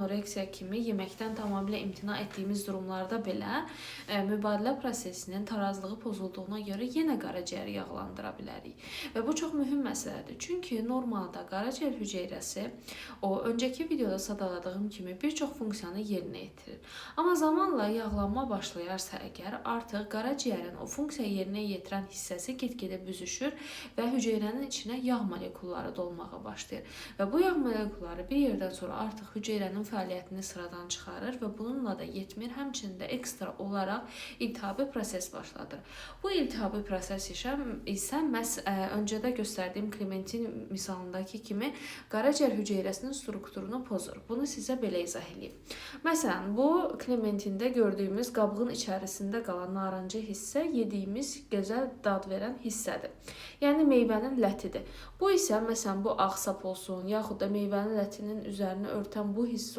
anoreksiya kimi yeməkdən tamamilə imtina etdiyimiz durumlarda belə mübadilə prosesinin tarazlığı pozulduğuna görə yenə qaraciyəri yağlandıra bilərik. Və bu çox mühüm məsələdir. Çünki normalda qaraciyər hüceyrəsi o öncəki videoda sadaladığım kimi bir çox funksiyanı yerinə yetirir. Amma zamanla yağlanma başlayarsa əgər, artıq qaraciyərin o funksiya yerinə yetirən hissəsi get-gedə büzüşür və hüceyrənin içinə yağ molekulları dolmağa başlayır. Və bu yağ molekulları bir yerdən sonra artıq hüceyrənin fəaliyyətini sıradan çıxarır və bununla da yetmir, həmçinin də ekstra olaraq iltihabi proses başladır. Bu iltihabi proses isə məhz öncədə göstərdiyim Klementin misalındakı kimi qaraciyər hüceyrəsinin strukturunu pozur. Bunu sizə belə izah edeyim. Məsələn, bu Klementində gördüyümüz qabığın içərisində qalan narıncı hissə yediyimiz gözəl dad verən hissədir. Yəni meyvənin lətidir. Bu isə məsələn bu ağ sap olsun, yaxud da meyvənin lətinin üzərini örtən bu hiss